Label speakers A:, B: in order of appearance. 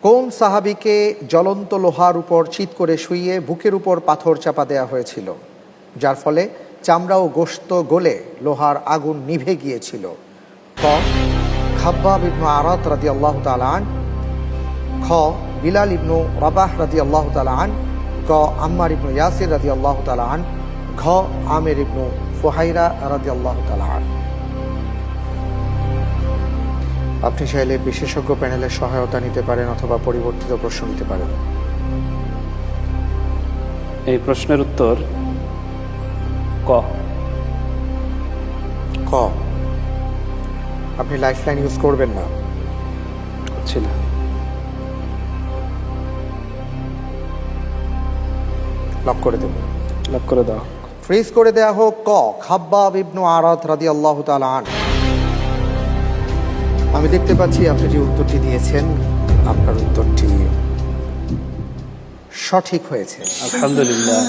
A: কোন সাহাবীকে জ্বলন্ত লোহার উপর চিৎ করে শুইয়ে বুকের উপর পাথর চাপা দেয়া হয়েছিল, যার ফলে চামড়া ও গোশত গলে লোহার আগুন নিভে গিয়েছিল? ক. খাব্বাব ইবনু আরাত রাদিয়াল্লাহু তাআলা আন, খ. বিলাল ইবনু রাবাহ রাদিয়াল্লাহু তাআলা আন, গ. আম্মার ইবনু ইয়াসির রাদিয়াল্লাহু তাআলা আন, ঘ. আমির ইবনু ফুহাইরা রাদিয়াল্লাহু তাআলা আন। আপনি চাইলে বিশেষজ্ঞ প্যানেলের সহায়তা নিতে পারেন অথবা পরিবর্তিত প্রশ্ন নিতে পারেন।
B: এই প্রশ্নের উত্তর ক।
A: ক। আপনি লাইফলাইন ইউজ করবেন না?
B: হচ্ছে না।
A: লক করে দেব।
B: লক করে দাও।
A: ফ্রিজ করে দেয়া হোক। ক. খাব্বাব ইবনু আরাত রাদিয়াল্লাহু তাআলা আন। আমি দেখতে পাচ্ছি আপনি যে উত্তরটি দিয়েছেন, আপনার উত্তরটি সঠিক হয়েছে।
B: আলহামদুলিল্লাহ।